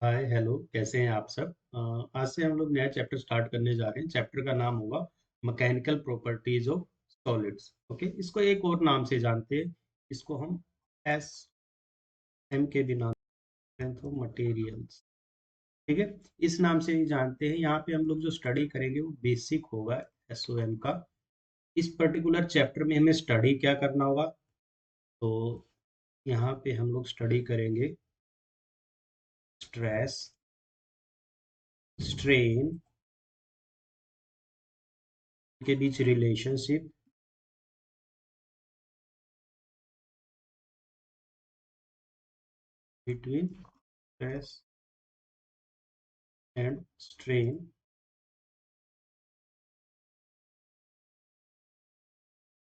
Hi hello, कैसे हैं आप सब। आज से हम लोग नया चैप्टर स्टार्ट करने जा रहे हैं। चैप्टर का नाम होगा mechanical properties of solids. Okay, इसको एक और नाम से जानते हैं। इसको हम एस एम के भी नाम स्ट्रेंथ ऑफ मटेरियल्स। ठीक है, इस नाम से ही जानते हैं। यहाँ पे हम लोग जो स्टडी करेंगे वो बेसिक होगा एसओएम का। इस पर्टिकुलर चैप्टर में हमें स्टडी क्या करना होगा, तो यहाँ पे हम लोग स्टडी करेंगे स्ट्रेस, स्ट्रेन के बीच relationship, between stress and strain,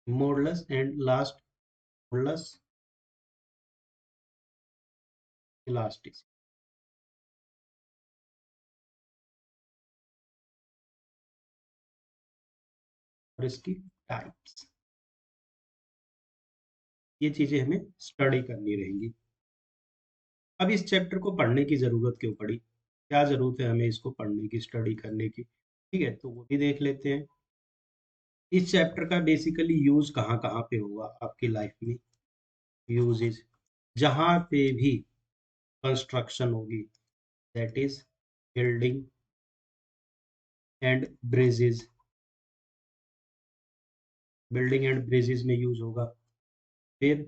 modulus and last modulus elasticity, और इसकी टाइप्स। ये चीजें हमें स्टडी करनी रहेंगी। अब इस चैप्टर को पढ़ने की जरूरत क्यों पड़ी, क्या जरूरत है हमें इसको पढ़ने की, स्टडी करने की। ठीक है, तो वो भी देख लेते हैं। इस चैप्टर का बेसिकली यूज कहाँ कहाँ पे होगा आपकी लाइफ में। यूजेस जहाँ पे भी कंस्ट्रक्शन होगी, that is building and bridges. Building and bridges में यूज होगा। फिर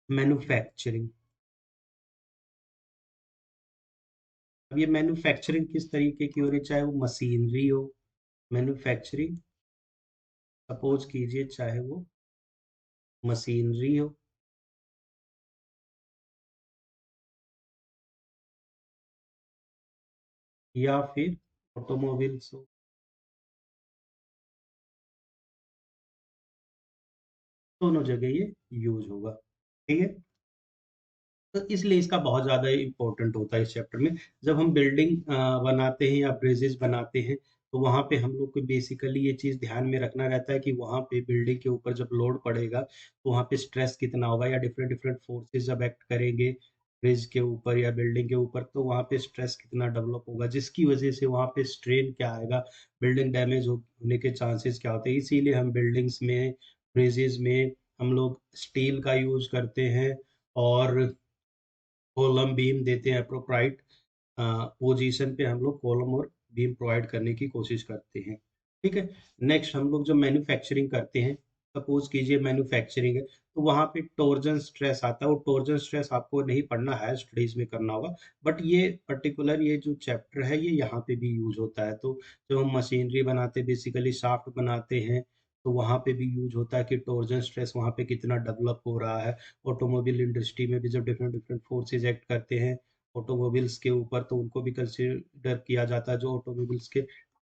मैन्युफैक्चरिंग। अब ये मैन्युफैक्चरिंग किस तरीके की हो रही है, चाहे वो मशीनरी हो, मैन्युफैक्चरिंग सपोज कीजिए, चाहे वो मशीनरी हो या फिर ऑटोमोबाइल्स हो, दोनों जगह ये यूज होगा। ठीक है, तो इसलिए इसका बहुत ज़्यादा इम्पोर्टेंट होता है इस चैप्टर में। जब हम बिल्डिंग बनाते हैं या ब्रिजेस बनाते हैं, तो वहाँ पे हम लोग को बेसिकली ये चीज़ ध्यान में रखना रहता है कि वहाँ पे बिल्डिंग के ऊपर जब लोड पड़ेगा तो वहाँ पे स्ट्रेस कितना होगा, या डिफरेंट डिफरेंट फोर्सेस जब एक्ट करेंगे ब्रिज के ऊपर या बिल्डिंग के ऊपर, तो वहाँ पे स्ट्रेस कितना डेवलप होगा, जिसकी वजह से वहाँ पे स्ट्रेन क्या आएगा, बिल्डिंग डैमेज होने के चांसेस क्या होते हैं। इसीलिए हम बिल्डिंग्स में, ब्रिजेस में हम लोग स्टील का यूज करते हैं, और कॉलम बीम देते हैं अप्रोप्राइट पोजीशन पे। हम लोग कॉलम और बीम प्रोवाइड करने की कोशिश करते हैं। ठीक है, नेक्स्ट हम लोग जो मैन्युफैक्चरिंग करते हैं, सपोज कीजिए मैन्युफैक्चरिंग है, तो वहाँ पे टॉर्जन स्ट्रेस आता है। वो टॉर्जन स्ट्रेस आपको नहीं पढ़ना है, स्टडीज में करना होगा, बट ये पर्टिकुलर ये जो चैप्टर है ये यहाँ पे भी यूज होता है। तो जब हम मशीनरी बनाते हैं, बेसिकली शाफ्ट बनाते हैं, तो वहाँ पे भी यूज होता है कि टॉर्जन स्ट्रेस वहाँ पे कितना डेवलप हो रहा है। ऑटोमोबाइल इंडस्ट्री में भी जब डिफरेंट डिफरेंट फोर्सेज एक्ट करते हैं ऑटोमोबाइल्स के ऊपर, तो उनको भी कंसीडर किया जाता है। जो ऑटोमोबाइल्स के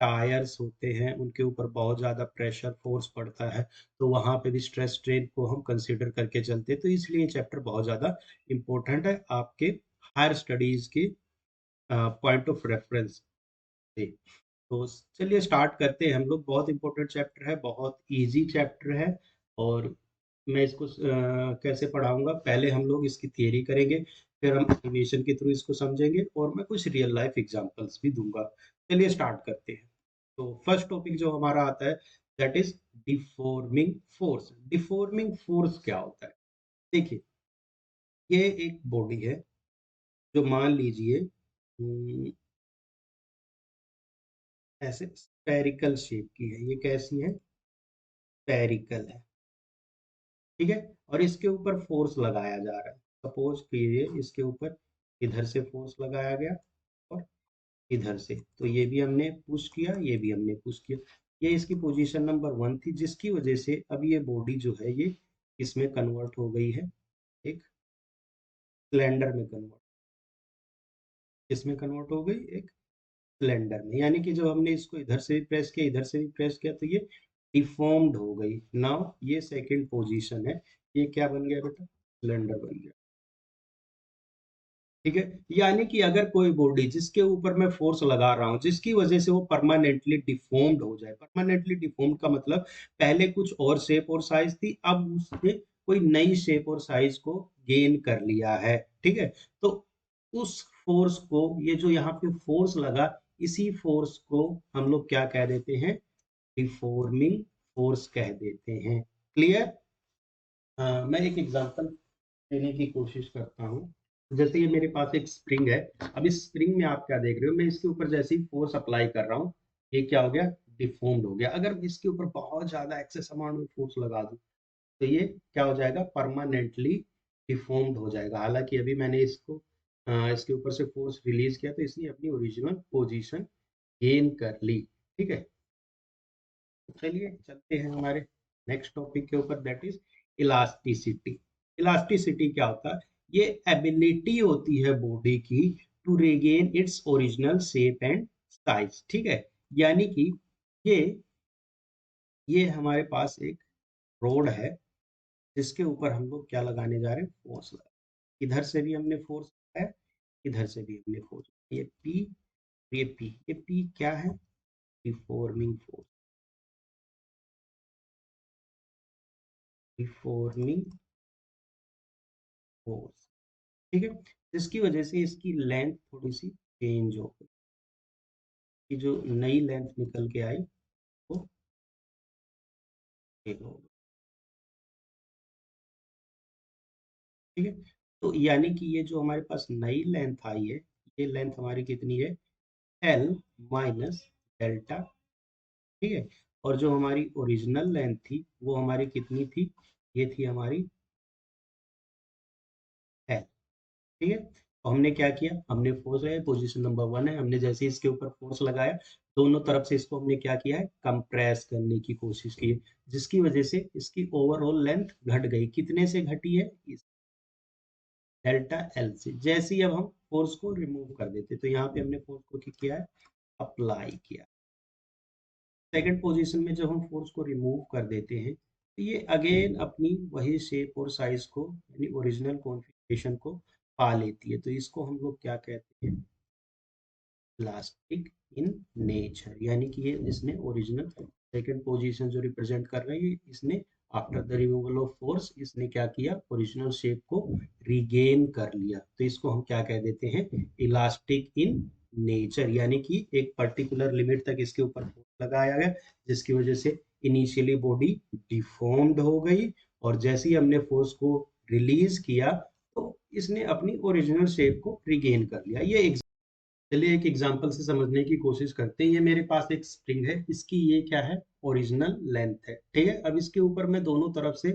टायर्स होते हैं उनके ऊपर बहुत ज़्यादा प्रेशर फोर्स पड़ता है, तो वहाँ पे भी स्ट्रेस स्ट्रेन को हम कंसीडर करके चलते हैं। तो इसलिए चैप्टर बहुत ज़्यादा इम्पोर्टेंट है आपके हायर स्टडीज की पॉइंट ऑफ रेफरेंस से। तो चलिए स्टार्ट करते हैं हम लोग। बहुत इंपॉर्टेंट चैप्टर है, बहुत इजी चैप्टर है। और मैं इसको कैसे पढ़ाऊंगा, पहले हम लोग इसकी थियरी करेंगे, फिर हम एनिमेशन के थ्रू इसको समझेंगे, और मैं कुछ रियल लाइफ एग्जांपल्स भी दूंगा। चलिए स्टार्ट करते हैं। तो फर्स्ट टॉपिक जो हमारा आता है, that is deforming force. Deforming force क्या होता है, देखिए, ये एक बॉडी है जो मान लीजिए ऐसे स्फेरिकल शेप की है। ये कैसी है, स्फेरिकल है। ठीक है, और इसके ऊपर फोर्स लगाया जा रहा है। सपोज कीजिए इसके ऊपर इधर से फोर्स लगाया गया और इधर से, तो ये भी हमने पुश किया, ये भी हमने पुश किया। ये इसकी पोजीशन नंबर 1 थी, जिसकी वजह से अब ये बॉडी जो है ये इसमें कन्वर्ट हो गई है, एक सिलेंडर में कन्वर्ट। इसमें कन्वर्ट हो गई एक सिलेंडर में, यानी कि जब हमने इसको इधर से भी प्रेस किया, इधर से भी प्रेस किया, तो ये डिफॉर्म्ड हो गई। नाउ ये सेकंड पोजीशन है, ये क्या बन गया बेटा, सिलेंडर बन गया। ठीक है, यानी कि अगर कोई बॉडी जिसके ऊपर मैं फोर्स लगा रहा हूं, जिसकी वजह से वो परमानेंटली डिफॉर्म्ड हो जाए। परमानेंटली डिफॉर्म्ड का मतलब पहले कुछ और शेप और साइज थी, अब उसने कोई नई शेप और साइज को गेन कर लिया है। ठीक है, तो उस फोर्स को, ये जो यहाँ पे फोर्स लगा, इसी फोर्स को हम लोग क्या कह देते हैं, डिफॉर्मिंग फोर्स कह देते हैं। क्लियर? मैं एक एग्जांपल देने की कोशिश करता हूँ। जैसे ये मेरे पास एक स्प्रिंग है। अब इस स्प्रिंग में आप क्या देख रहे हो, मैं इसके ऊपर जैसे ही फोर्स अप्लाई कर रहा हूँ, ये क्या हो गया, डिफॉर्म्ड हो गया। अगर इसके ऊपर बहुत ज्यादा एक्सेस अमाउंट में फोर्स लगा दूं, तो ये क्या हो जाएगा, परमानेंटली डिफॉर्म्ड हो जाएगा। हालांकि अभी मैंने इसको इसके ऊपर से फोर्स रिलीज किया, तो इसने अपनी ओरिजिनल पोजीशन गेन कर ली। ठीक है, तो चलिए चलते हैं हमारे नेक्स्ट टॉपिक के ऊपर, दैट इज इलास्टिसिटी। इलास्टिसिटी क्या होता है, ये एबिलिटी होती है बॉडी की to regain its original shape and size. ठीक है, यानी कि ये ये हमारे पास एक रोड है, जिसके ऊपर हम लोग क्या लगाने जा रहे हैं, फोर्स लगा। इधर से भी हमने फोर्स लगाया, इधर से भी हमने फोर्स, ये पी, ये पी क्या है, डिफॉर्मिंग फोर्स, डिफॉर्मिंग फोर्स। ठीक है, जिसकी वजह से इसकी लेंथ थोड़ी सी चेंज हो गई, कि जो नई लेंथ निकल के आई वो एक हो गई। ठीक है, तो यानी कि ये जो हमारे पास नई लेंथ आई है, ये लेंथ हमारी कितनी है, एल माइनस डेल्टा। ठीक है, और जो हमारी ओरिजिनल लेंथ थी वो हमारी कितनी थी, ये थी हमारी एल। ठीक है, तो हमने क्या किया, हमने फोर्स लगाया, पोजीशन नंबर 1 है, हमने जैसे इसके ऊपर फोर्स लगाया, दोनों तरफ से इसको हमने क्या किया है, कंप्रेस करने की कोशिश की है, जिसकी वजह से इसकी ओवरऑल लेंथ घट गई। कितने से घटी है, इस डेल्टा एल से। जैसे ही अब हम फोर्स को रिमूव कर देते, तो यहाँ पे हमने फोर्स को क्या किया है, अप्लाई किया। सेकंड पोजीशन में जब हम फोर्स को रिमूव कर देते हैं, तो ये अगेन अपनी वही शेप और साइज को, यानी ओरिजिनल कॉन्फ़िगरेशन को पा लेती है। तो इसको हम लोग क्या कहते हैं, इलास्टिक इन नेचर, यानी कि ये इसने ओरिजिनल सेकंड पोजीशन जो रिप्रेजेंट कर रही है, इसने after the removal of force इसने क्या किया, ओरिजिनल शेप को रिगेन कर लिया। तो इसको हम क्या कह देते हैं, इलास्टिक इन नेचर, यानी कि एक पर्टिकुलर लिमिट तक इसके ऊपर फोर्स लगाया गया, जिसकी वजह से इनिशियली बॉडी डिफॉर्म्ड हो गई, और जैसे ही हमने फोर्स को रिलीज किया, तो इसने अपनी ओरिजिनल शेप को रिगेन कर लिया। ये, चलिए एक एग्जांपल से समझने की कोशिश करते हैं। ये मेरे पास एक स्प्रिंग है, इसकी ये क्या है, ओरिजिनल लेंथ है। ठीक है, अब इसके ऊपर मैं दोनों तरफ से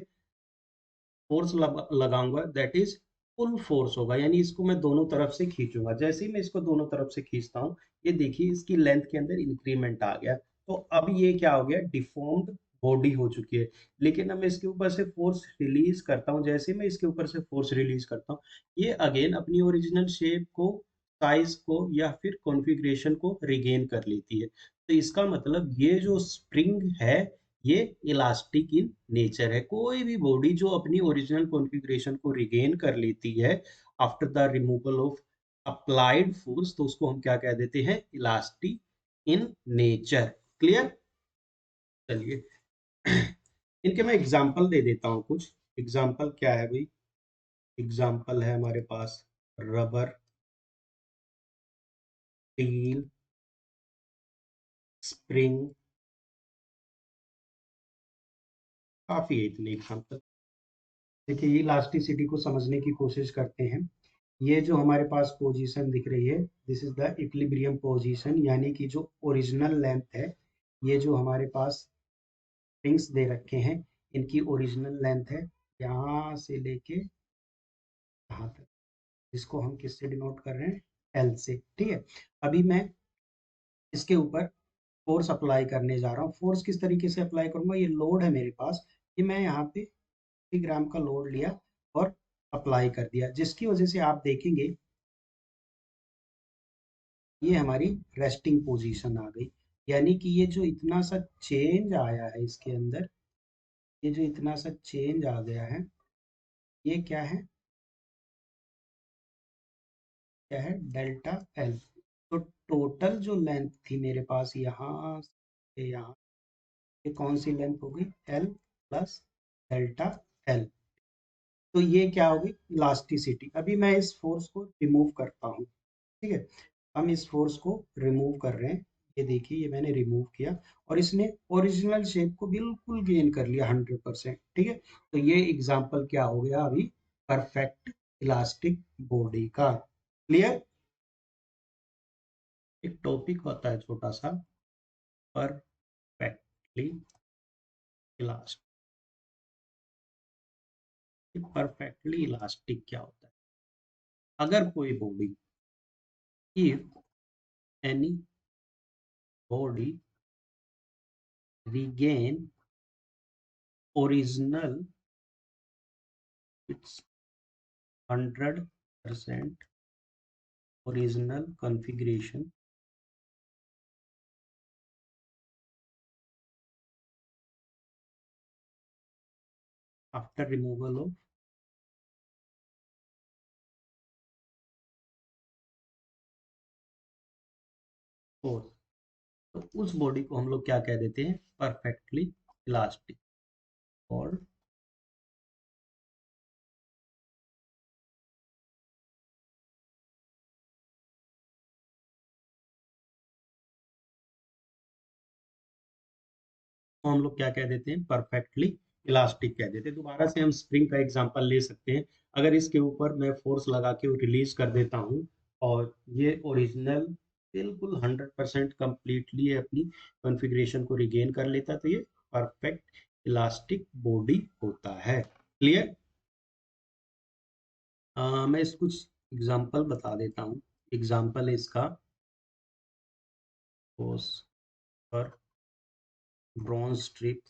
फोर्स लगाऊंगा, दैट इज फुल फोर्स होगा, यानी इसको मैं दोनों तरफ से खींचूंगा। जैसे ही मैं इसको दोनों तरफ से खींचता हूँ, ये देखिए इसकी लेंथ के अंदर इंक्रीमेंट आ गया। तो अब ये क्या हो गया, डिफॉर्म्ड बॉडी हो चुकी है। लेकिन अब मैं इसके ऊपर से फोर्स रिलीज करता हूँ, जैसे मैं इसके ऊपर से फोर्स रिलीज करता हूँ, ये अगेन अपनी ओरिजिनल शेप को, साइज को, या फिर कॉन्फ़िगरेशन को रिगेन कर लेती है। तो इसका मतलब ये जो स्प्रिंग है, ये इलास्टिक इन नेचर है। कोई भी बॉडी जो अपनी ओरिजिनल कॉन्फ़िगरेशन को रिगेन कर लेती है after the removal of applied force, तो उसको हम क्या कह देते हैं, इलास्टिक इन नेचर। क्लियर? चलिए इनके मैं एग्जांपल दे देता हूँ कुछ। एग्जांपल क्या है भाई, एग्जांपल है हमारे पास रबर, स्टील, स्प्रिंग, काफी है इतने एग्जांपल। देखिए, ये इलास्टिसिटी को समझने की कोशिश करते हैं। ये जो हमारे पास पोजीशन दिख रही है, this is the equilibrium position, यानी कि जो ओरिजिनल लेंथ है, ये जो हमारे पास रिंग्स दे रखे हैं, इनकी ओरिजिनल लेंथ है यहाँ से लेके यहाँ तक, जिसको हम किससे डिनोट कर रहे हैं, एल से। ठीक है, अभी मैं इसके ऊपर फोर्स अप्लाई करने जा रहा हूँ। फोर्स किस तरीके से अप्लाई करूंगा, ये लोड है मेरे पास, ये मैं यहाँ पे 50 ग्राम का लोड लिया और अप्लाई कर दिया, जिसकी वजह से आप देखेंगे ये हमारी रेस्टिंग पोजीशन आ गई। यानी कि ये जो इतना सा चेंज आया है इसके अंदर, ये जो इतना सा चेंज आ गया है, ये क्या है, क्या है, डेल्टा एल। तो टोटल जो लेंथ थी मेरे पास यहाँ से यहाँ, ये कौन सी लेंथ हो गई, एल प्लस डेल्टा एल। तो ये क्या होगी, इलास्टिसिटी। अभी मैं इस फोर्स को रिमूव करता हूँ, ठीक है, हम इस फोर्स को रिमूव कर रहे हैं। ये देखिए, ये मैंने रिमूव किया और इसने ओरिजिनल शेप को बिल्कुल गेन कर लिया 100%, ठीक है। तो ये एग्जाम्पल क्या हो गया अभी, परफेक्ट इलास्टिक बॉडी का। क्लियर। एक टॉपिक होता है छोटा सा, परफेक्टली इलास्टिक। परफेक्टली इलास्टिक क्या होता है, अगर कोई body, if any body regain original its 100% original configuration after removal of force, तो उस बॉडी को हम लोग क्या कह देते हैं, परफेक्टली इलास्टिक। और तो हम लोग क्या कह देते हैं, परफेक्टली इलास्टिक कह देते हैं। दोबारा से हम स्प्रिंग का एग्जांपल ले सकते हैं। अगर इसके ऊपर मैं फोर्स लगा के रिलीज कर देता हूँ और ये ओरिजिनल बिल्कुल 100% कंप्लीटली अपनी कॉन्फ़िगरेशन को रिगेन कर लेता है, तो ये परफेक्ट इलास्टिक बॉडी होता है। क्लियर। मैं इस कुछ एग्जांपल बता देता हूँ। एग्जांपल है इसका, पर ब्रॉन्ज स्ट्रिप।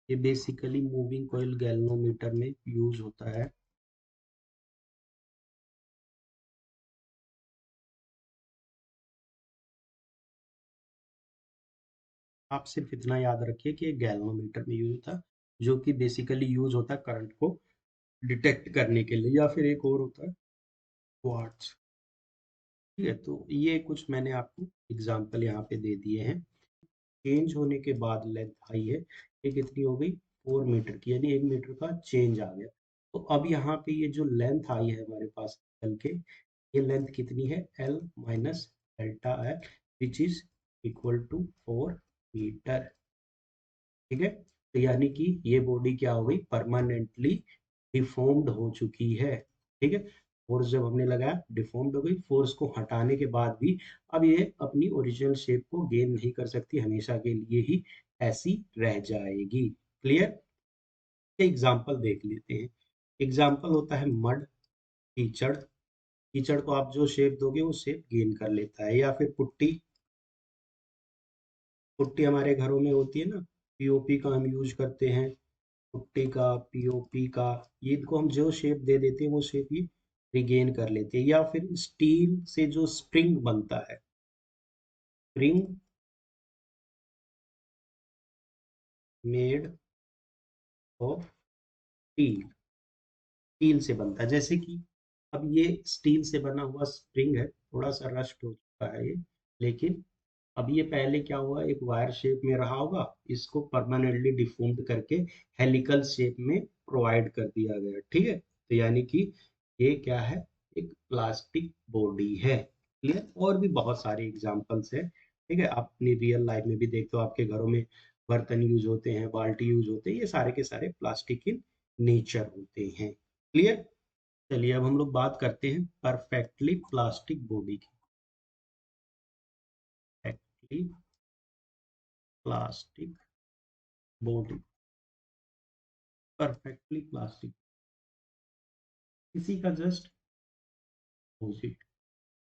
ये बेसिकली मूविंग कॉइल गैल्वेनोमीटर में यूज होता है। आप सिर्फ इतना याद रखिए कि गैल्वेनोमीटर में यूज होता है, जो कि बेसिकली यूज होता है करंट को डिटेक्ट करने के लिए, या फिर एक और होता है क्वार्ट्ज। ठीक है, तो ये कुछ मैंने आपको एग्जांपल यहाँ पे दे दिए हैं। चेंज होने के बाद लेंथ आई है, ये कितनी हो गई, 4 मीटर की, यानी 1 मीटर का चेंज आ गया। तो अब यहाँ पे ये जो लेंथ आई है हमारे पास एल के, ये लेंथ कितनी है, L minus delta L, which is equal to 4 metre. ठीक है, तो यानी कि ये बॉडी क्या हो गई, परमानेंटली डिफॉर्म्ड हो चुकी है। ठीक है, फोर्स जब हमने लगाया डिफॉर्म्ड हो गई, फोर्स को हटाने के बाद भी अब ये अपनी ओरिजिनल शेप को गेन नहीं कर सकती, हमेशा के लिए ही ऐसी रह जाएगी। क्लियर। एग्जाम्पल देख लेते हैं। एग्जाम्पल होता है मड, कीचड़। कीचड़ को आप जो शेप दोगे वो शेप गेन कर लेता है। या फिर पुट्टी, पुट्टी हमारे घरों में होती है ना, पीओपी का हम यूज करते हैं, पुट्टी का, पीओपी का, ये इनको हम जो शेप दे देते हैं वो शेप ही रिगेन कर लेते हैं। या फिर स्टील से जो स्प्रिंग बनता है, spring made of steel, steel से बनता है। जैसे कि अब ये स्टील से बना हुआ स्प्रिंग है, थोड़ा सा रस्ट हो चुका है ये, लेकिन अब ये पहले क्या हुआ, एक वायर शेप में रहा होगा, इसको परमानेंटली डिफॉर्म्ड करके हेलिकल शेप में प्रोवाइड कर दिया गया। ठीक है, तो यानी कि ये क्या है, एक प्लास्टिक बॉडी है। क्लियर। और भी बहुत सारे एग्जांपल्स हैं। ठीक है, आप अपनी रियल लाइफ में भी देखते हो, आपके घरों में बर्तन यूज होते हैं, बाल्टी यूज होते हैं, ये सारे के सारे प्लास्टिक इन नेचर होते हैं। क्लियर। चलिए अब हम लोग बात करते हैं परफेक्टली प्लास्टिक बॉडी की। Perfectly plastic body, perfectly plastic, इसी का just opposite.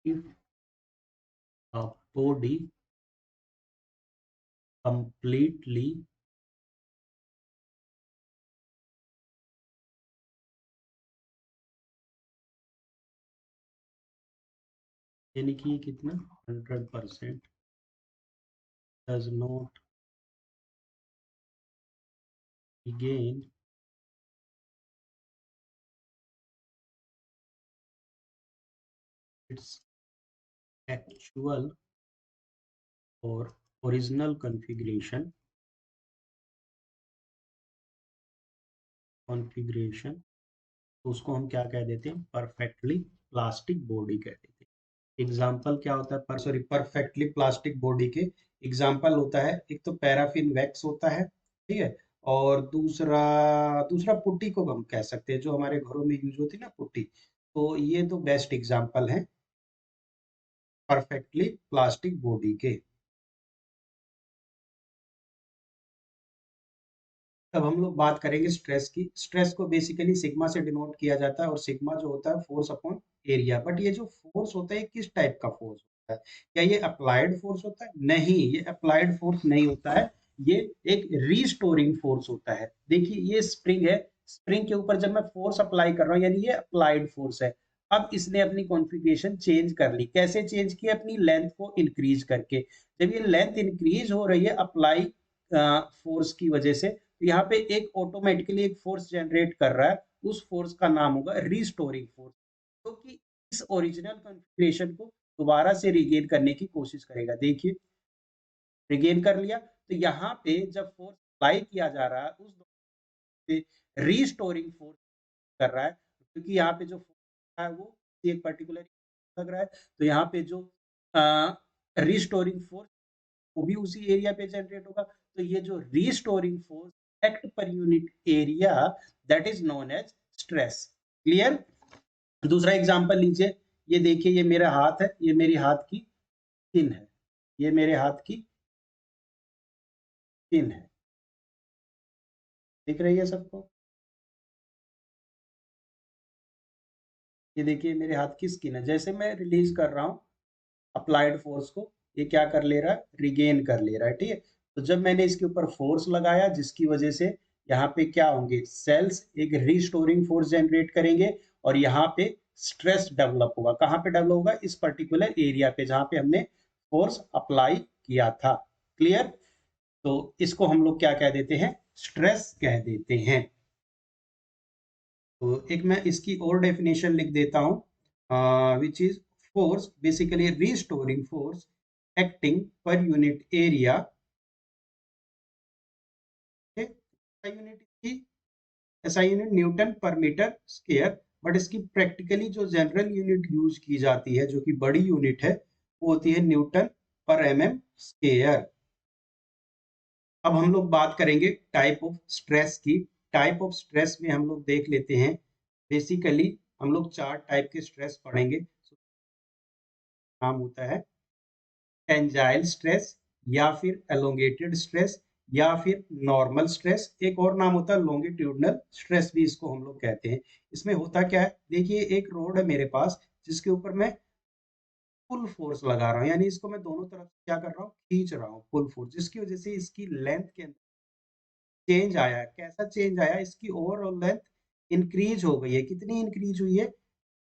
If a body completely यानी कि ये कितना, 100% does not regain its actual or original configuration configuration, तो उसको हम क्या कह देते हैं, परफेक्टली प्लास्टिक बॉडी कह देते हैं। एग्जाम्पल क्या होता है, सॉरी, परफेक्टली प्लास्टिक बॉडी के एग्जाम्पल होता है, एक तो पैराफिन वैक्स होता है, ठीक है, और दूसरा दूसरा पुट्टी को हम कह सकते हैं, जो हमारे घरों में यूज होती है ना पुट्टी। तो ये तो बेस्ट एग्जाम्पल है परफेक्टली प्लास्टिक बॉडी के। तब हम लोग बात करेंगे स्ट्रेस की। स्ट्रेस को बेसिकली सिग्मा से डिनोट किया जाता है, और सिग्मा जो होता है फोर्स अपॉन एरिया। बट ये जो फोर्स होता है, किस टाइप का फोर्स होता है? क्या ये अप्लाइड फोर्स होता है? नहीं, ये अप्लाइड फोर्स नहीं होता है। ये एक रीस्टोरिंग फोर्स होता है। देखिए ये स्प्रिंग है, स्प्रिंग के ऊपर जब मैं फोर्स अप्लाई कर रहा हूँ, यानी ये अप्लाइड फोर्स है। अब इसने अपनी कॉन्फ़िगरेशन चेंज कर ली। कैसे चेंज की? अपनी लेंथ को इंक्रीज करके। जब ये लेंथ इंक्रीज हो रही है अप्लाई फोर्स की वजह से, तो यहाँ पे एक ऑटोमेटिकली एक फोर्स जनरेट कर रहा है। उस फोर्स का नाम होगा रीस्टोरिंग फोर्स, जो कि इस ओरिजिनल कॉन्फ़िगरेशन को दोबारा से रिगेन करने की कोशिश करेगा। देखिए रिगेन कर लिया, तो यहाँ पे जब फोर्स अप्लाई किया जा रहा है, उस पे रीस्टोरिंग फोर्स कर रहा है, क्योंकि यहाँ पे जो फोर्स है वो एक पर्टिकुलर लग रहा है। तो यहाँ पे जो रीस्टोरिंग फोर्स, वो भी उसी एरिया पे जनरेट होगा। तो ये जो restoring force act per unit area, that is known as stress. Clear? दूसरा एग्जांपल लीजिए। ये देखिए, ये मेरा हाथ है, ये मेरी हाथ की स्किन है, ये मेरे हाथ की स्किन है। दिख रही है सबको? ये देखिए मेरे हाथ की स्किन है। जैसे मैं रिलीज कर रहा हूँ अप्लाइड फोर्स को, ये क्या कर ले रहा है? रिगेन कर ले रहा है, ठीक है। तो जब मैंने इसके ऊपर फोर्स लगाया, जिसकी वजह से यहाँ पे क्या होंगे, सेल्स एक रीस्टोरिंग फोर्स जनरेट करेंगे, और यहाँ पे स्ट्रेस डेवलप होगा। कहाँ पे डेवलप होगा? इस पर्टिकुलर एरिया पे जहाँ पे हमने फोर्स अप्लाई किया था। क्लियर? तो इसको हम लोग क्या कह देते हैं? स्ट्रेस कह देते हैं। तो एक मैं इसकी और डेफिनेशन लिख देता हूँ, which is force basically restoring force acting पर यूनिट एरिया। यूनिट की ऐसा यूनिट न्यूटन पर मीटर स्क्वायर। बट इसकी प्रैक्टिकली जो जनरल यूनिट यूज की जाती है, जो कि बड़ी यूनिट है, वो होती है न्यूटन पर एमएम स्क्वायर। अब हम लोग बात करेंगे टाइप ऑफ स्ट्रेस की। टाइप ऑफ स्ट्रेस में हम लोग देख लेते हैं, बेसिकली हम लोग 4 टाइप के स्ट्रेस पढ़ेंगे। नाम होता है टेंजाइल स्ट्रेस, या फिर एलोंगेटेड स्ट्रेस, या फिर नॉर्मल स्ट्रेस। एक और नाम होता है लॉन्गिट्यूडनल स्ट्रेस, भी इसको हम लोग कहते हैं। इसमें होता क्या है, देखिए एक रोड है मेरे पास, जिसके ऊपर मैं फुल फोर्स लगा रहा हूँ, यानी इसको मैं दोनों तरफ से क्या कर रहा हूँ, खींच रहा हूँ फुल फोर्स, जिसकी वजह से इसकी लेंथ के अंदर चेंज आया है। कैसा चेंज आया? इसकी ओवरऑल लेंथ इंक्रीज हो गई है। कितनी इंक्रीज हुई है?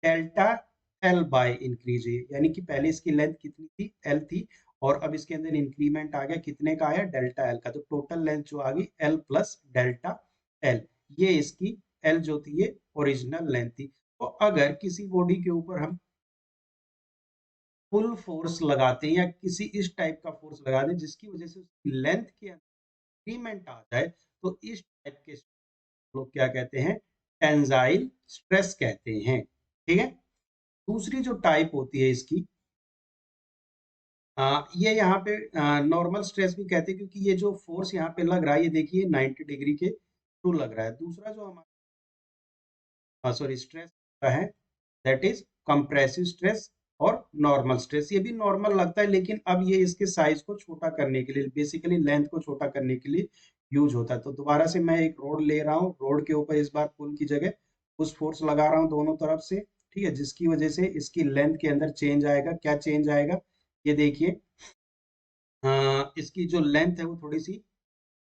डेल्टा एल बाय इंक्रीज हुई है। यानी कि पहले इसकी लेंथ कितनी थी? एल थी, और अब इसके अंदर इंक्रीमेंट आ गया, कितने का आया? डेल्टा एल का। तो टोटल लेंथ जो आ गई एल प्लस डेल्टा एल। ये इसकी एल जो थी, ये ओरिजिनल लेंथ थी। तो अगर किसी बॉडी के ऊपर हम फुल फोर्स लगाते हैं, या किसी इस टाइप का फोर्स लगा दें, जिसकी वजह से उसकी लेंथ के इंक्रीमेंट आ जाए, तो इस टाइप के लोग क्या कहते हैं? टेंजाइल स्ट्रेस कहते हैं। ठीक है। दूसरी जो टाइप होती है इसकी, ये यहाँ पे नॉर्मल स्ट्रेस भी कहते हैं, क्योंकि ये जो फोर्स यहाँ पे लग रहा है, ये देखिए 90 डिग्री के थ्रू लग रहा है। दूसरा जो हमारा सॉरी स्ट्रेस का है, दैट इज कंप्रेसिव स्ट्रेस और नॉर्मल स्ट्रेस। ये भी नॉर्मल लगता है, लेकिन अब ये इसके साइज को छोटा करने के लिए, बेसिकली लेंथ को छोटा करने के लिए यूज होता है। तो दोबारा से मैं एक रोड ले रहा हूँ, रोड के ऊपर इस बार पुल की जगह उस फोर्स लगा रहा हूँ दोनों तरफ से, ठीक है, जिसकी वजह से इसकी लेंथ के अंदर चेंज आएगा। क्या चेंज आएगा? ये देखिए, इसकी जो लेंथ है वो थोड़ी सी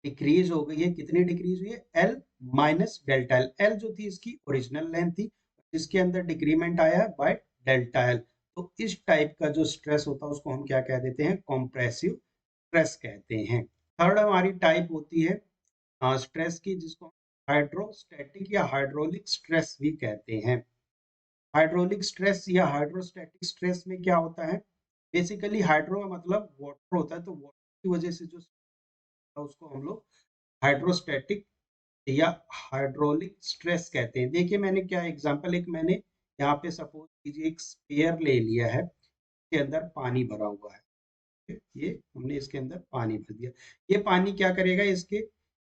डिक्रीज हो गई है। कितनी डिक्रीज हुई है? L minus delta L. L जो थी इसकी ओरिजिनल लेंथ थी, इसके अंदर डिक्रीमेंट आया है बाय डेल्टा एल। तो इस टाइप का जो स्ट्रेस होता है, उसको हम क्या कह देते हैं? कॉम्प्रेसिव स्ट्रेस कहते हैं। थर्ड हमारी टाइप होती है स्ट्रेस की, जिसको हाइड्रोस्टैटिक या हाइड्रोलिक स्ट्रेस भी कहते हैं। हाइड्रोलिक स्ट्रेस या हाइड्रोस्टैटिक स्ट्रेस में क्या होता है? बेसिकली हाइड्रो का मतलब वाटर होता है, तो वाटर की वजह से जो उसको हम लोग हाइड्रोस्टैटिक या हाइड्रोलिक स्ट्रेस कहते हैं। देखिए मैंने क्या एग्जांपल, एक मैंने यहाँ पे सपोज कीजिए एक स्पेयर ले लिया है, इसके अंदर पानी भरा हुआ है। ये हमने इसके अंदर पानी भर दिया। ये पानी क्या करेगा, इसके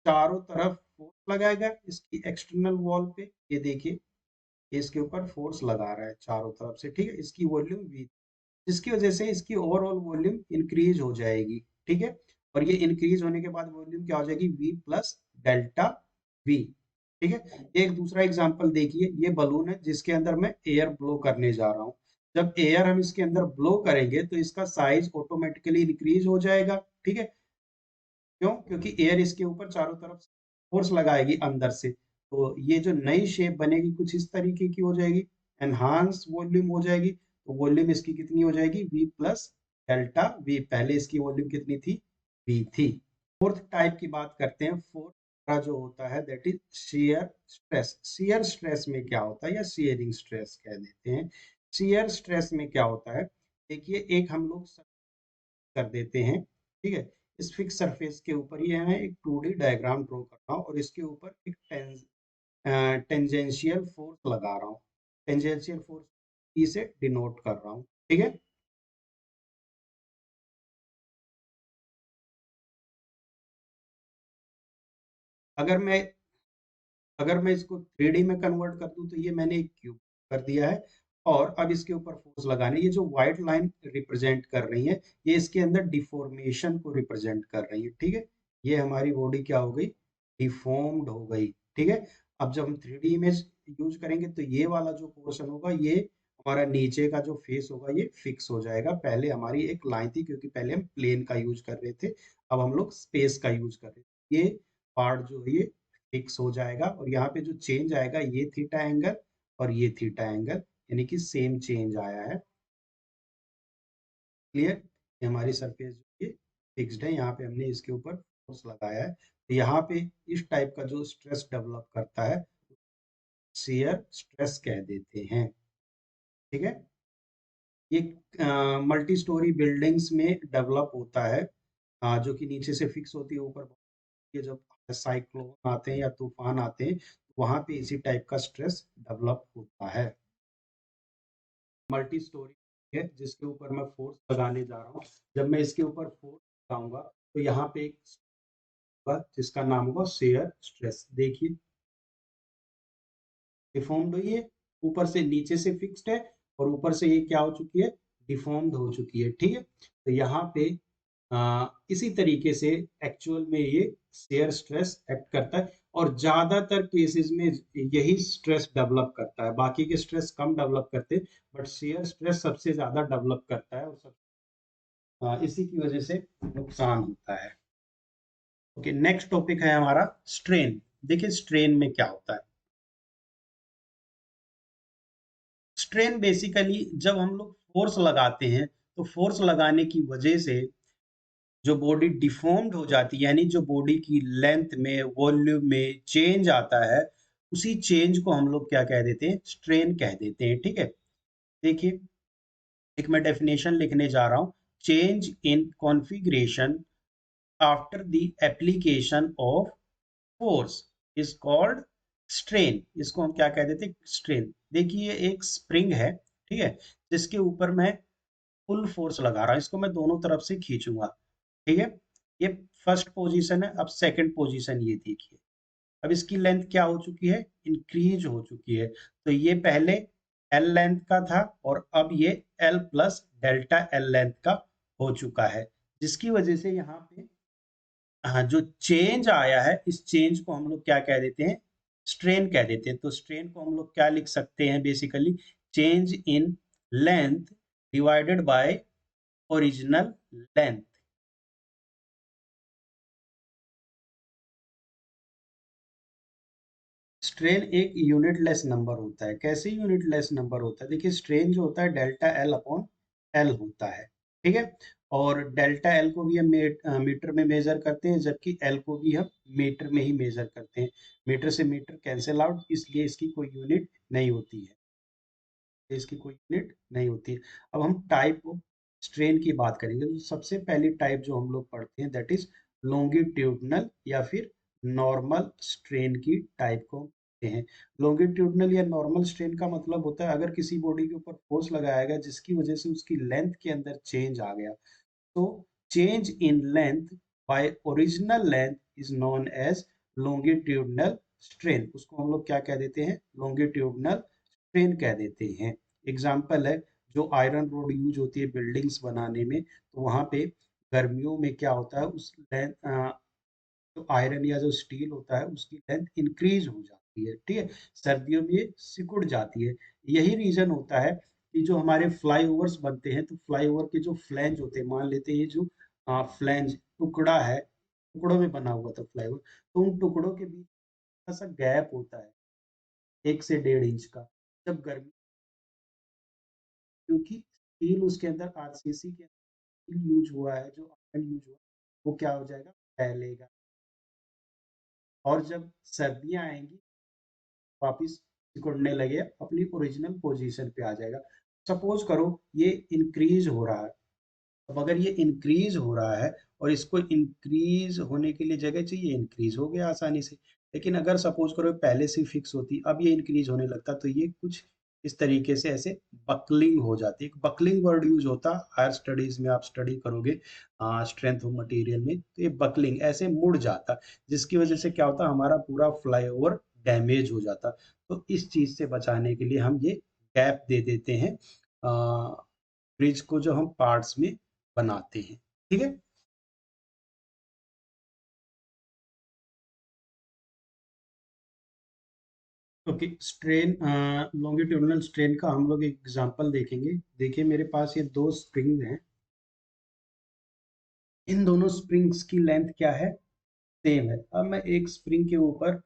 चारों तरफ फोर्स लगाएगा इसकी एक्सटर्नल वॉल पे। ये देखिए इसके ऊपर फोर्स लगा रहा है चारों तरफ से, ठीक है। इसकी वॉल्यूम वी, जिसकी वजह से इसकी ओवरऑल वॉल्यूम इंक्रीज हो जाएगी, ठीक है। और ये इंक्रीज होने के बाद वॉल्यूम क्या हो जाएगी, वी प्लस डेल्टा वी, ठीक है। एक दूसरा एग्जांपल देखिए, ये बलून है जिसके अंदर मैं एयर ब्लो करने जा रहा हूँ। जब एयर हम इसके अंदर ब्लो करेंगे तो इसका साइज ऑटोमेटिकली इंक्रीज हो जाएगा, ठीक है। क्यों? क्योंकि एयर इसके ऊपर चारों तरफ फोर्स लगाएगी अंदर से। तो ये जो नई शेप बनेगी कुछ इस तरीके की हो जाएगी, एनहांस वॉल्यूम हो जाएगी। तो वॉल्यूम इसकी कितनी हो जाएगी, v प्लस डेल्टा v। पहले इसकी वॉल्यूम कितनी थी, v थी। फोर्थ टाइप की बात करते हैं। फोर्थ का जो होता है that is shear stress. Shear stress में क्या होता है, या शियरिंग स्ट्रेस कह देते हैं। शियर स्ट्रेस में क्या होता है, देखिए एक हम लोग कर देते हैं, ठीक है। इस फिक्स सरफेस के ऊपर ये हमें एक 2D डायग्राम ड्रॉ करना हो और इसके ऊपर एक टेंजेंशियल फोर्स लगा रहा हूँ। टेंजेंशियल फोर्स ई से डिनोट कर रहा हूँ, ठीक है। अगर मैं अगर मैं इसको 3D में कन्वर्ट कर दूं तो ये मैंने एक क्यूब कर दिया है। और अब इसके ऊपर फोर्स लगाने, ये जो व्हाइट लाइन रिप्रेजेंट कर रही है ये इसके अंदर डिफॉर्मेशन को रिप्रेजेंट कर रही है, ठीक है। ये हमारी बॉडी क्या हो गई, डिफॉर्म्ड हो गई, ठीक है। अब जब हम 3D इमेज यूज करेंगे तो ये वाला जो पोर्शन होगा, ये हमारा नीचे का जो फेस होगा ये फिक्स हो जाएगा। पहले हमारी एक लाइन थी क्योंकि पहले हम प्लेन का यूज कर रहे थे, अब हम लोग स्पेस का यूज कर रहे थे। ये पार्ट जो है ये फिक्स हो जाएगा और यहाँ पे जो चेंज आएगा ये थीटा एंगल और ये थीटा एंगल, यानी कि सेम चेंज आया है। क्लियर? ये हमारी सरफेस जो ये फिक्स्ड है, यहाँ पे हमने इसके ऊपर फोर्स लगाया है। तो यहाँ पे इस टाइप का जो स्ट्रेस डेवलप करता है शियर स्ट्रेस कह देते हैं, ठीक है। ये मल्टी स्टोरी बिल्डिंग्स में डेवलप होता है, जो कि नीचे से फिक्स होती है, ऊपर ये जब साइक्लोन आते हैं या तूफान आते हैं वहां पे इसी टाइप का स्ट्रेस डेवलप होता है। मल्टी स्टोरी है जिसके ऊपर मैं फोर्स लगाने जा रहा हूँ। जब मैं इसके ऊपर फोर्स लगाऊंगा तो यहाँ पे एक होगा जिसका नाम होगा शेयर स्ट्रेस। देखिए डिफॉर्म्ड हुई है, ऊपर से नीचे से फिक्स्ड है और ऊपर से ये क्या हो चुकी है, डिफॉर्म्ड हो चुकी है, ठीक है। तो यहाँ पे इसी तरीके से एक्चुअल में ये शेयर स्ट्रेस एक्ट करता है और ज्यादातर केसेस में यही स्ट्रेस डेवलप करता है। बाकी के स्ट्रेस कम डेवलप करते हैं बट शेयर स्ट्रेस सबसे ज्यादा डेवलप करता है और इसी की वजह से नुकसान होता है। ओके, नेक्स्ट टॉपिक है हमारा स्ट्रेन। देखिए स्ट्रेन में क्या होता है। स्ट्रेन बेसिकली जब हम लोग फोर्स लगाते हैं तो फोर्स लगाने की वजह से जो बॉडी डिफॉर्म्ड हो जाती है, यानी जो बॉडी की लेंथ में वॉल्यूम में चेंज आता है, उसी चेंज को हम लोग क्या कह देते हैं, स्ट्रेन कह देते हैं, ठीक है। देखिए एक मैं डेफिनेशन लिखने जा रहा हूँ। Change in configuration after the application of force is called strain. इसको हम क्या कह देते हैं, स्ट्रेन। देखिए एक स्प्रिंग है, ठीक है, जिसके ऊपर मैं फुल फोर्स लगा रहा हूँ, इसको मैं दोनों तरफ से खींचूंगा, ठीक है। ये फर्स्ट पोजीशन है। अब सेकंड पोजीशन ये देखिए, अब इसकी लेंथ क्या हो चुकी है, इंक्रीज हो चुकी है। तो ये पहले एल लेंथ का था और अब ये L plus delta L length का हो चुका है, जिसकी वजह से यहाँ पे हाँ जो चेंज आया है इस चेंज को हम लोग क्या कह देते हैं, स्ट्रेन कह देते हैं। तो स्ट्रेन को हम लोग क्या लिख सकते हैं, basically change in length divided by original length. Strain एक यूनिटलेस नंबर होता है। कैसे यूनिटलेस नंबर होता है, देखिए स्ट्रेन जो होता है डेल्टा एल अपॉन एल होता है, ठीक है। और डेल्टा एल को भी हम मीटर में मेजर करते हैं, जबकि एल को भी हम मीटर में ही मेजर करते हैं। मीटर से मीटर कैंसिल आउट, इसलिए इसकी कोई यूनिट नहीं होती है, इसकी कोई यूनिट नहीं होती है। अब हम टाइप ऑफ स्ट्रेन की बात करेंगे तो सबसे पहली टाइप जो हम लोग पढ़ते हैं दैट इज लॉन्गिट्यूडनल या फिर नॉर्मल स्ट्रेन की टाइप को कहते हैं। लॉन्गिट्यूडनल या नॉर्मल स्ट्रेन का मतलब होता है अगर किसी बॉडी के ऊपर फोर्स लगाया गया जिसकी वजह से उसकी लेंथ के अंदर चेंज आ गया, तो change in length by original length is known as longitudinal strain। उसको हम लोग क्या कह देते हैं? longitudinal strain कह देते हैं। एग्जाम्पल है, जो आयरन रोड यूज होती है बिल्डिंग्स बनाने में, तो वहां पे गर्मियों में क्या होता है, उस लेंथ जो आयरन या जो स्टील होता है उसकी लेंथ इंक्रीज हो जाती है, ठीक है। सर्दियों में ये सिकुड़ जाती है। यही रीजन होता है कि जो हमारे फ्लाईओवर्स बनते हैं, तो फ्लाईओवर के जो फ्लैंज होते हैं, मान लेते हैं ये जो फ्लैंज टुकड़ा है, टुकड़ों में बना हुआ था फ्लाईओवर, तो उन टुकड़ों के बीच थोड़ा सा गैप होता है 1 से 1.5 इंच का। जब गर्मी, क्योंकि स्टील उसके अंदर आरसीसी के अंदर यूज हुआ है, जो आयरन यूज हुआ, वो क्या हो जाएगा, फैलेगा। और जब सर्दियां आएंगी वापिस सिकुड़ने लगे, अपनी ओरिजिनल पोजीशन पे आ जाएगा। सपोज करो ये इंक्रीज हो रहा है। अब अगर ये इंक्रीज हो रहा है और इसको इंक्रीज होने के लिए जगह चाहिए, इंक्रीज हो गया आसानी से। लेकिन अगर सपोज करो पहले से फिक्स होती, अब ये इंक्रीज होने लगता, तो ये कुछ इस तरीके से ऐसे बकलिंग हो जाती है। बकलिंग वर्ड यूज होता, हायर स्टडीज में आप स्टडी करोगे स्ट्रेंथ ऑफ मटेरियल में, तो ये बकलिंग ऐसे मुड़ जाता, जिसकी वजह से क्या होता, हमारा पूरा फ्लाईओवर डैमेज हो जाता। तो इस चीज से बचाने के लिए हम ये गैप दे देते हैं ब्रिज को, जो हम पार्ट्स में बनाते हैं, ठीक है। ओके, स्ट्रेन, लॉन्गिट्यूडिनल स्ट्रेन का हम लोग एक एग्जांपल देखेंगे। देखिए मेरे पास ये 2 स्प्रिंग हैं। इन दोनों स्प्रिंग्स की लेंथ क्या है, सेम है। अब मैं एक स्प्रिंग के ऊपर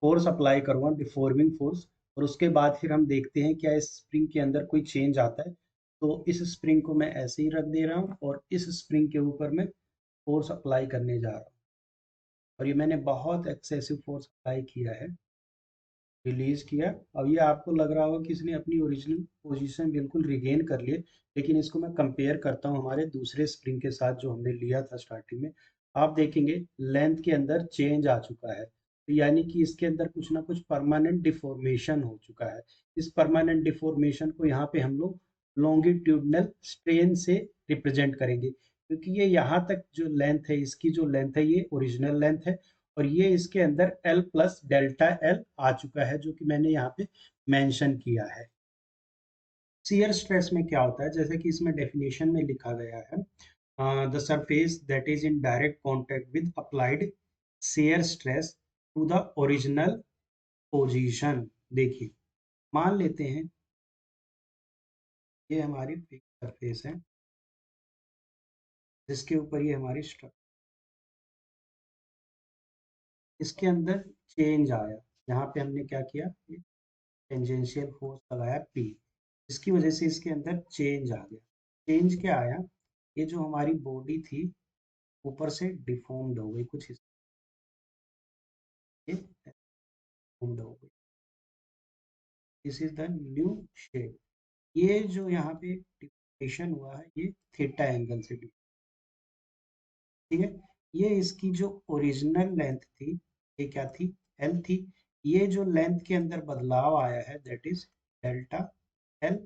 फोर्स अप्लाई करूंगा, डिफॉर्मिंग फोर्स, और उसके बाद फिर हम देखते हैं क्या इस स्प्रिंग के अंदर कोई चेंज आता है। तो इस स्प्रिंग को मैं ऐसे ही रख दे रहा हूँ और इस स्प्रिंग के ऊपर मैं फोर्स अप्लाई करने जा रहा हूँ, और ये मैंने बहुत एक्सेसिव फोर्स अप्लाई किया है, रिलीज किया। अब ये आपको लग रहा होगा कि इसने अपनी ओरिजिनल पोजीशन बिल्कुल रिगेन कर लिए। लेकिन इसको मैं कंपेयर करता हूँ हमारे दूसरे स्प्रिंग के साथ जो हमने लिया था स्टार्टिंग में। आप देखेंगे लेंथ के अंदर चेंज आ चुका है, तो यानी कि इसके अंदर कुछ ना कुछ परमानेंट डिफॉर्मेशन हो चुका है। इस परमानेंट डिफॉर्मेशन को यहाँ पे हम लोग लॉन्गिट्यूडनल स्ट्रेन से रिप्रेजेंट करेंगे, क्योंकि ये यहाँ तक जो लेंथ है, इसकी जो लेंथ है ये ओरिजिनल लेंथ है, और ये इसके अंदर L प्लस डेल्टा एल आ चुका है, जो कि मैंने यहाँ पे मेंशन किया है। शियर स्ट्रेस में क्या होता है, जैसे कि इसमें डेफिनेशन में लिखा गया है, the surface that is in direct contact with applied shear stress to the original position. देखिए, मान लेते हैं ये हमारी फिक्स सरफेस है, जिसके ऊपर ये हमारी स्ट्रक्चर, इसके अंदर चेंज आया। यहाँ पे हमने क्या किया, टेंजेंशियल फोर्स लगाया P, इसकी वजह से इसके अंदर चेंज आ गया। चेंज क्या आया, ये जो हमारी बॉडी थी ऊपर से डिफॉर्म्ड हो गई, कुछ डिफॉर्म्ड हो गई। This is the new shape. ये जो यहाँ पे डिफॉर्मेशन हुआ है, ये थीटा एंगल से ठीक है। ये इसकी जो ओरिजिनल लेंथ थी, ये क्या थी, L थी। ये जो लेंथ के अंदर बदलाव आया है, दैट इज डेल्टा L,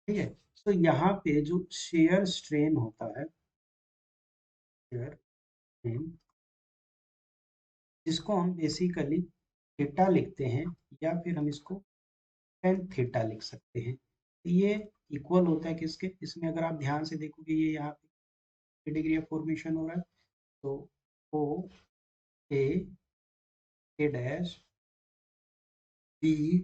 ठीक है। तो यहाँ पे जो शेयर स्ट्रेन होता है, शेयर स्ट्रेन, जिसको हम बेसिकली थीटा लिखते हैं, या फिर हम इसको टेन थीटा लिख सकते हैं। तो ये इक्वल होता है किसके, इसमें अगर आप ध्यान से देखोगे ये यहाँ पे डिग्री ऑफ फॉर्मेशन हो रहा है, तो ओ ए, A dash, B,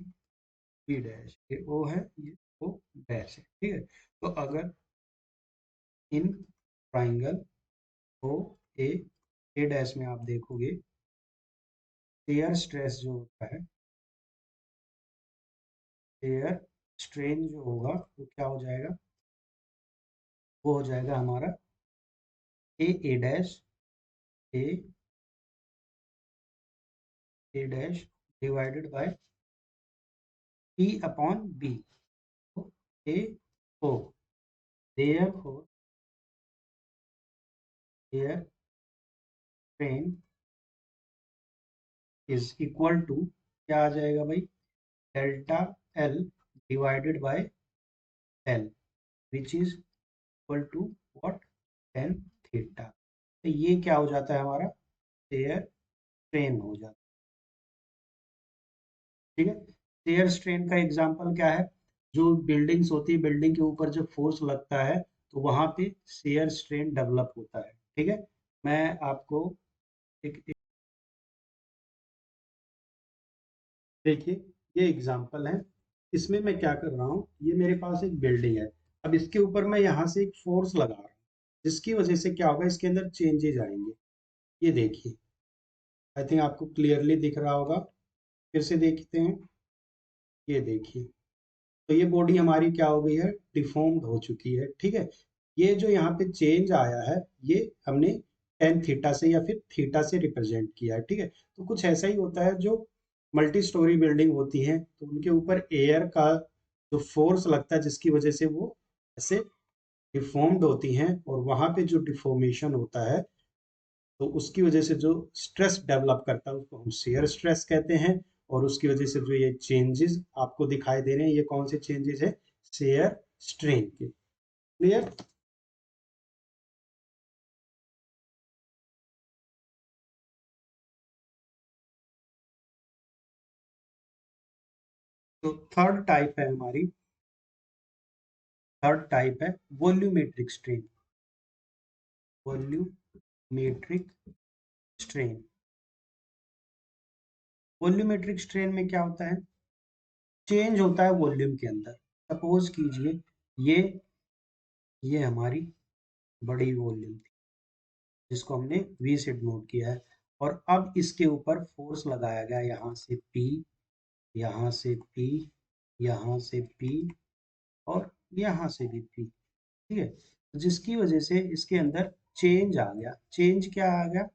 B dash, ये ओ है, ये ओ डैश है, ठीक है। तो अगर in triangle O A, A dash में आप देखोगे, शेयर स्ट्रेस जो होता है, शेयर स्ट्रेन जो होगा वो क्या हो जाएगा, वो हो जाएगा हमारा A, A dash, A, A dash divided by P upon B, A O, therefore here strain is equal to क्या आ जाएगा भाई, delta L divided by L, which is equal to what, tan theta. तो ये क्या हो जाता है हमारा, शेयर स्ट्रेन हो जाता है। ठीक है, शेयर स्ट्रेन का एग्जांपल क्या है, जो बिल्डिंग्स होती है, बिल्डिंग के ऊपर जब फोर्स लगता है तो वहां पे शेयर स्ट्रेन डेवलप होता है। ठीक है, मैं आपको एक देखिए, ये एग्जांपल है, इसमें मैं क्या कर रहा हूँ, ये मेरे पास एक बिल्डिंग है, अब इसके ऊपर मैं यहाँ से एक फोर्स लगा रहा हूँ, जिसकी वजह से क्या होगा, इसके अंदर चेंजेज आएंगे। ये देखिए, आई थिंक आपको क्लियरली दिख रहा होगा, फिर से देखते हैं। ये देखिए, तो ये बॉडी हमारी क्या हो गई है, डिफॉर्म्ड हो चुकी है। ठीक है, ये जो यहाँ पे चेंज आया है, ये हमने टेन थीटा से या फिर थीटा से रिप्रेजेंट किया है। ठीक है, तो कुछ ऐसा ही होता है, जो मल्टी स्टोरी बिल्डिंग होती है तो उनके ऊपर एयर का जो फोर्स लगता है, जिसकी वजह से वो ऐसे डिफॉर्म्ड होती हैं, और वहां पे जो डिफॉर्मेशन होता है, तो उसकी वजह से जो स्ट्रेस डेवलप करता है, उसको हम शेयर स्ट्रेस कहते हैं। और उसकी वजह से जो ये चेंजेस आपको दिखाई दे रहे हैं, ये कौन से चेंजेस है, शेयर स्ट्रेन के। क्लियर। तो थर्ड टाइप है हमारी, थर्ड टाइप है volumetric strain. Volumetric strain, volumetric strain में क्या होता है, चेंज होता है वॉल्यूम के अंदर। सपोज कीजिए, ये ये हमारी बड़ी वॉल्यूम थी, जिसको हमने वी से डिनोट किया है, और अब इसके ऊपर फोर्स लगाया गया, यहाँ से पी, यहाँ से पी, यहाँ से पी, और यहाँ से भी पी। ठीक है, जिसकी वजह से इसके अंदर चेंज आ गया। चेंज क्या आ गया,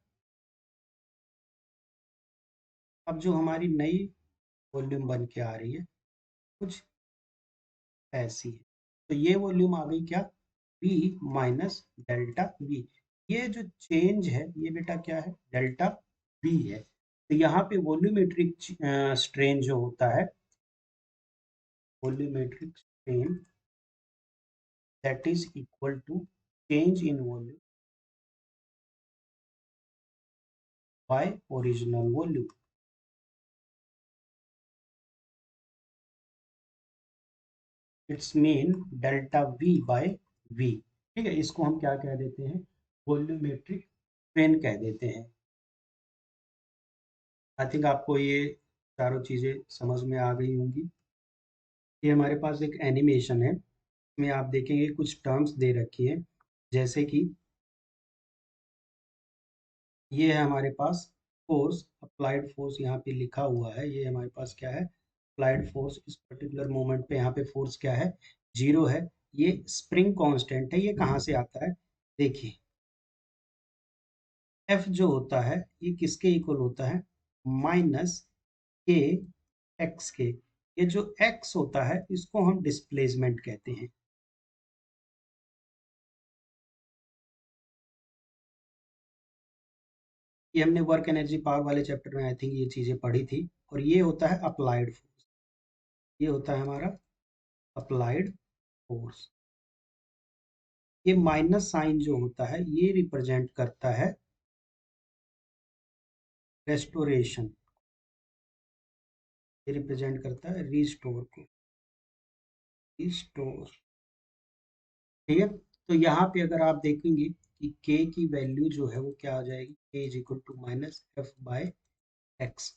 अब जो हमारी नई वॉल्यूम बन के आ रही है, कुछ ऐसी है। तो ये वॉल्यूम आ गई क्या, V माइनस डेल्टा V। ये जो चेंज है, ये बेटा क्या है, डेल्टा V है। तो यहाँ पे वॉल्यूमेट्रिक स्ट्रेन जो होता है, volumetric strain that is equal to change in volume by original volume. It's mean delta V by V। ठीक है, इसको हम क्या कह देते हैं, वॉल्यूमेट्रिक स्ट्रेन कह देते हैं। आई थिंक आपको ये चारों चीजें समझ में आ गई होंगी। ये हमारे पास एक एनिमेशन है, इसमें आप देखेंगे कुछ टर्म्स दे रखी है, जैसे कि ये है हमारे पास फोर्स, अप्लाइड फोर्स यहाँ पे लिखा हुआ है। ये हमारे पास क्या है, अप्लाइड फोर्स। इस पर्टिकुलर मोमेंट पे यहाँ पे फोर्स क्या है, जीरो है। ये स्प्रिंग कांस्टेंट है, ये कहाँ से आता है, देखिए, एफ जो होता है, ये किसके इक्वल होता है, माइनस के एक्स के। ये जो एक्स होता है, इसको हम डिस्प्लेसमेंट कहते हैं। ये हमने वर्क एनर्जी पावर वाले चैप्टर में आई थिंक ये चीजें पढ़ी थी। और ये होता है अप्लाइड फोर्स, ये होता है हमारा अप्लाइड फोर्स। ये माइनस साइन जो होता है, ये रिप्रेजेंट करता है रेस्टोरेशन, ये रिप्रेजेंट करता है रिस्टोर को, रिस्टोर। ठीक है, तो यहाँ पे अगर आप देखेंगे कि k की वैल्यू जो है वो क्या आ जाएगी, k is equal to minus F by X.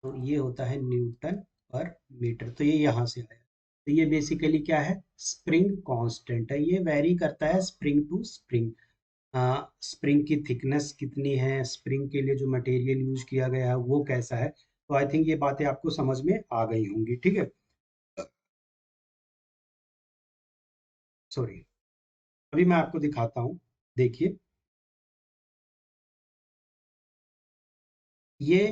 तो ये होता है न्यूटन पर मीटर, तो ये यहाँ से आया। तो ये बेसिकली क्या है, स्प्रिंग कांस्टेंट है, ये वेरी करता है स्प्रिंग टू स्प्रिंग। स्प्रिंग की थिकनेस कितनी है, स्प्रिंग के लिए जो मटेरियल यूज किया गया है वो कैसा है। तो आई थिंक ये बातें आपको समझ में आ गई होंगी। ठीक है, सॉरी, अभी मैं आपको दिखाता हूँ। देखिए, ये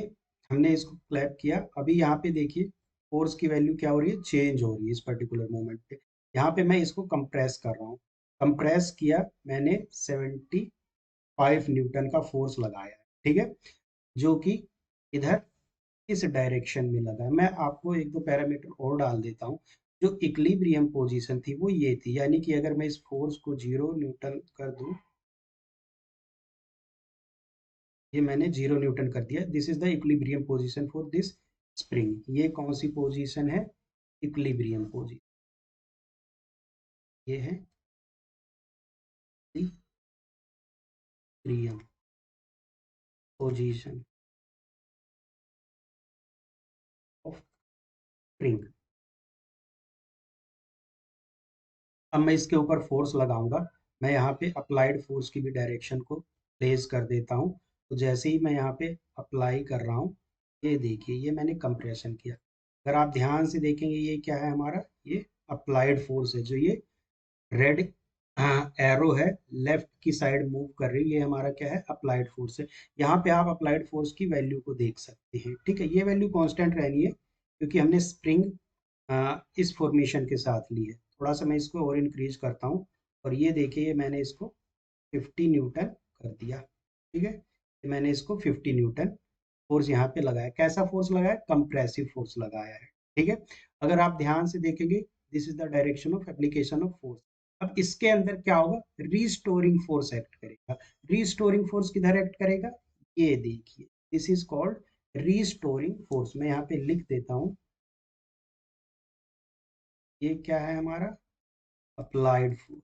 हमने इसको क्लैप किया, अभी यहाँ पे देखिए फोर्स की वैल्यू क्या हो रही है, चेंज हो रही है इस पर्टिकुलर मोमेंट पे। यहाँ पे मैं इसको कंप्रेस कर रहा हूँ, कंप्रेस किया मैंने, 75 न्यूटन का फोर्स लगाया है। ठीक है, जो कि इधर किस डायरेक्शन में लगा है। मैं आपको एक दो पैरामीटर और डाल देता हूँ। जो इक्विलिब्रियम पोजीशन थी वो ये थी, यानी कि अगर मैं इस फोर्स को 0 न्यूटन कर दूं, ये मैंने 0 न्यूटन कर दिया। This is the equilibrium position for this spring. ये कौन सी पोजीशन है? Equilibrium position. ये है इक्विलिब्रियम पोजीशन ऑफ स्प्रिंग। अब मैं इसके ऊपर फोर्स लगाऊंगा। मैं यहाँ पे अप्लाइड फोर्स की भी डायरेक्शन को प्लेस कर देता हूँ। तो जैसे ही मैं यहाँ पे अप्लाई कर रहा हूँ, ये देखिए ये मैंने कंप्रेशन किया। अगर आप ध्यान से देखेंगे ये क्या है हमारा, ये अप्लाइड फोर्स है। जो ये रेड एरो है लेफ्ट की साइड मूव कर रही है, ये हमारा क्या है? अप्लाइड फोर्स है। यहाँ पे आप अप्लाइड फोर्स की वैल्यू को देख सकते हैं। ठीक है, ये वैल्यू कांस्टेंट रहनी है क्योंकि हमने स्प्रिंग इस फॉर्मेशन के साथ ली है। थोड़ा सा मैं इसको और इंक्रीज करता हूँ, और ये देखिए ये मैंने इसको 50 न्यूटन कर दिया। ठीक है, ये मैंने इसको 50 न्यूटन फोर्स यहाँ पे लगाया। कैसा फोर्स लगाया? कंप्रेसिव फोर्स लगाया है। ठीक है, अगर आप ध्यान से देखेंगे, this is the direction of application of force. अब इसके अंदर क्या होगा? रीस्टोरिंग फोर्स एक्ट करेगा। रीस्टोरिंग फोर्स किधर एक्ट करेगा? ये देखिए, this is called restoring force. मैं यहाँ पे लिख देता हूँ, ये क्या है हमारा? Applied force.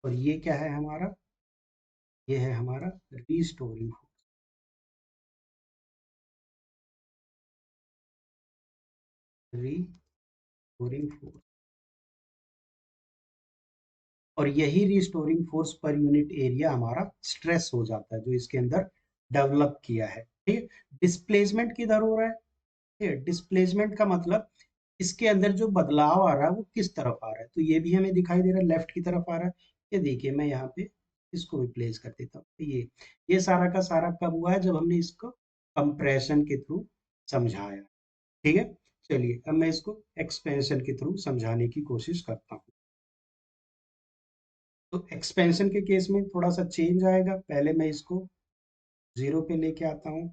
और ये क्या है हमारा? ये है हमारा रीस्टोरिंग फोर्स। Restoring force. और यही रिस्टोरिंग फोर्स पर यूनिट एरिया हमारा स्ट्रेस हो जाता है, जो इसके अंदर डेवलप किया है। ठीक है, डिस्प्लेसमेंट किधर हो रहा है? ठीक है, डिस्प्लेसमेंट का मतलब इसके अंदर जो बदलाव आ रहा है वो किस तरफ आ रहा है। तो ये भी हमें दिखाई दे रहा है, लेफ्ट की तरफ आ रहा है। ये देखिए मैं यहाँ पे इसको भी प्लेस कर देता हूँ। तो ये सारा का सारा कब हुआ है? जब हमने इसको कंप्रेशन के थ्रू समझाया। ठीक है, चलिए अब मैं इसको एक्सपेंशन के थ्रू समझाने की कोशिश करता हूँ। तो एक्सपेंशन के केस में थोड़ा सा चेंज आएगा। पहले मैं इसको 0 पे लेके आता हूँ,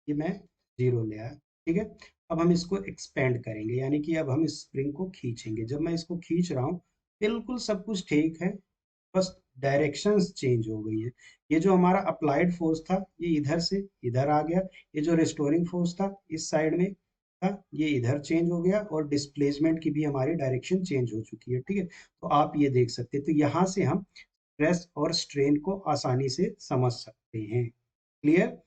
ये मैं 0 ले आया। ठीक है, अब हम इसको एक्सपेंड करेंगे, यानी कि अब हम इस स्प्रिंग को खींचेंगे। जब मैं इसको खींच रहा हूँ, बिल्कुल सब कुछ ठीक है, बस डायरेक्शंस चेंज हो गई है। ये जो हमारा अप्लाइड फोर्स था ये इधर से इधर आ गया। ये जो रिस्टोरिंग फोर्स था इस साइड में था, ये इधर चेंज हो गया। और डिस्प्लेसमेंट की भी हमारी डायरेक्शन चेंज हो चुकी है। ठीक है, तो आप ये देख सकते हैं। तो यहाँ से हम स्ट्रेस और स्ट्रेन को आसानी से समझ सकते हैं। क्लियर?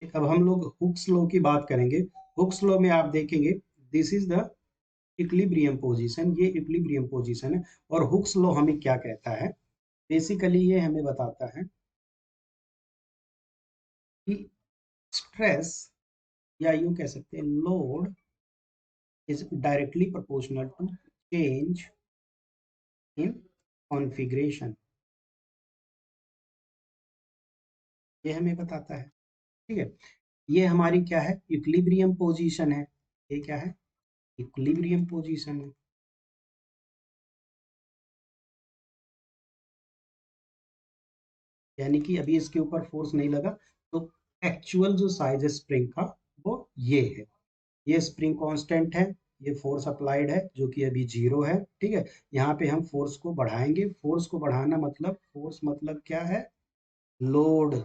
अब हम लोग हुक्स लॉ की बात करेंगे। हुक्स लॉ में आप देखेंगे, this is the equilibrium position. ये इक्विलिब्रियम पोजीशन है। और हुक्स लॉ हमें क्या कहता है? बेसिकली ये हमें बताता है कि स्ट्रेस, या यूं कह सकते हैं load, is directly proportional to change in configuration. ये हमें बताता है। ठीक है, ये हमारी क्या है? इक्विलिब्रियम पोजीशन है। ये क्या है? इक्विलिब्रियम पोजीशन है। यानी कि अभी इसके ऊपर फोर्स नहीं लगा, तो एक्चुअल जो साइज है स्प्रिंग का वो ये है। ये स्प्रिंग कांस्टेंट है, ये फोर्स अप्लाइड है जो कि अभी 0 है। ठीक है, यहाँ पे हम फोर्स को बढ़ाएंगे। फोर्स को बढ़ाना मतलब, फोर्स मतलब क्या है? लोड।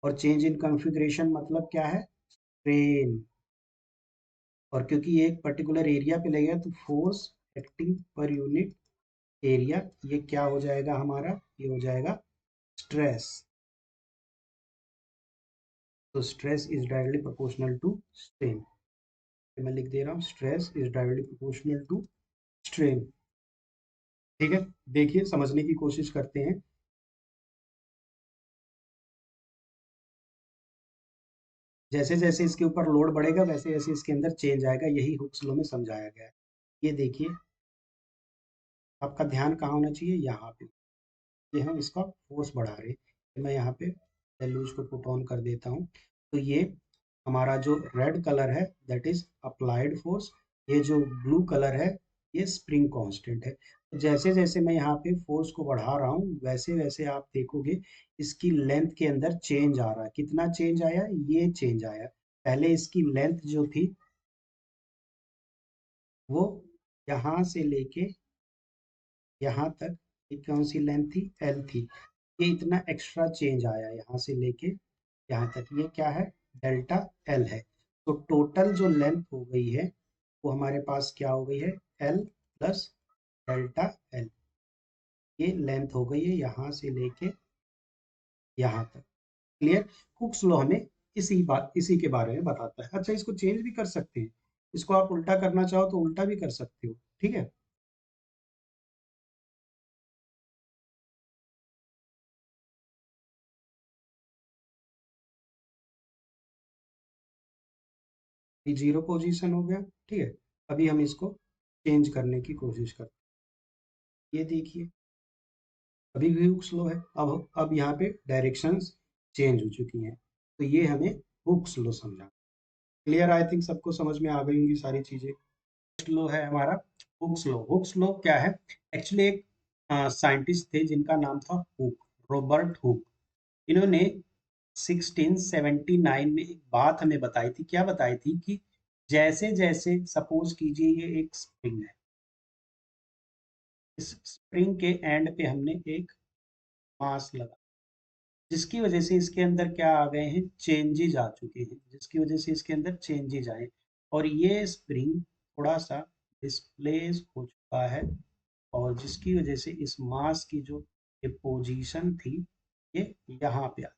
और चेंज इन कॉन्फ़िगरेशन मतलब क्या है? स्ट्रेन। और क्योंकि ये एक पर्टिकुलर एरिया पे लगेगा, तो फोर्स एक्टिंग पर यूनिट एरिया, ये क्या हो जाएगा हमारा? ये हो जाएगा स्ट्रेस। तो stress is directly proportional to strain. मैं लिख दे रहा हूँ, stress is directly proportional to strain. ठीक है, देखिए समझने की कोशिश करते हैं। जैसे जैसे इसके ऊपर लोड बढ़ेगा वैसे वैसे इसके अंदर चेंज आएगा, यही हुक्स लॉ में समझाया गया है। ये देखिए, आपका ध्यान कहाँ होना चाहिए, यहाँ पे। ये हम इसका फोर्स बढ़ा रहे हैं, तो मैं यहाँ पे वैल्यूज को पुट ऑन कर देता हूँ। तो ये हमारा जो रेड कलर है दैट इज अप्लाइड फोर्स, ये जो ब्लू कलर है ये स्प्रिंग कांस्टेंट है। तो जैसे जैसे मैं यहाँ पे फोर्स को बढ़ा रहा हूँ वैसे वैसे आप देखोगे इसकी लेंथ के अंदर चेंज आ रहा है। कितना चेंज आया, ये चेंज आया। पहले इसकी लेंथ जो थी वो यहाँ से लेके यहाँ तक, एक कौन सी लेंथ थी, एल थी। ये इतना एक्स्ट्रा चेंज आया यहाँ से लेके यहाँ तक, ये क्या है, डेल्टा एल है। तो टोटल जो लेंथ हो गई है वो हमारे पास क्या हो गई है, एल प्लस डेल्टा एल। ये लेंथ हो गई है यहाँ से लेके यहाँ तक। क्लियर। हुक्स लॉ हमें इसी के बारे में बताता है। अच्छा, इसको चेंज भी कर सकते हैं, इसको आप उल्टा करना चाहो तो उल्टा भी कर सकते हो, ठीक है। ये जीरो पोजीशन हो गया, ठीक है। अभी हम इसको चेंज करने की कोशिश करते हैं। ये देखिए, अभी भी हुक स्लो है। अब यहाँ पे डायरेक्शंस चेंज हो चुकी हैं, तो ये हमें हुक स्लो समझा। क्लियर, आई थिंक सबको समझ में आ गई होंगी सारी चीजें। स्लो है हमारा हुक स्लो। हुक स्लो क्या है, एक्चुअली एक साइंटिस्ट थे जिनका नाम था हुक, रॉबर्ट हुक। इन्होंने 1679 में एक बात हमें बताई थी। क्या बताई थी कि जैसे जैसे सपोज कीजिए ये एक स्प्रिंग है, इस स्प्रिंग के एंड पे हमने एक मास लगा, जिसकी वजह से इसके अंदर क्या आ गए हैं, चेंजेज आ चुके हैं, जिसकी वजह से इसके अंदर चेंजेज आए और ये स्प्रिंग थोड़ा सा डिस्प्लेस हो चुका है, और जिसकी वजह से इस मास की जो ये पोजीशन थी ये यहाँ पे आ,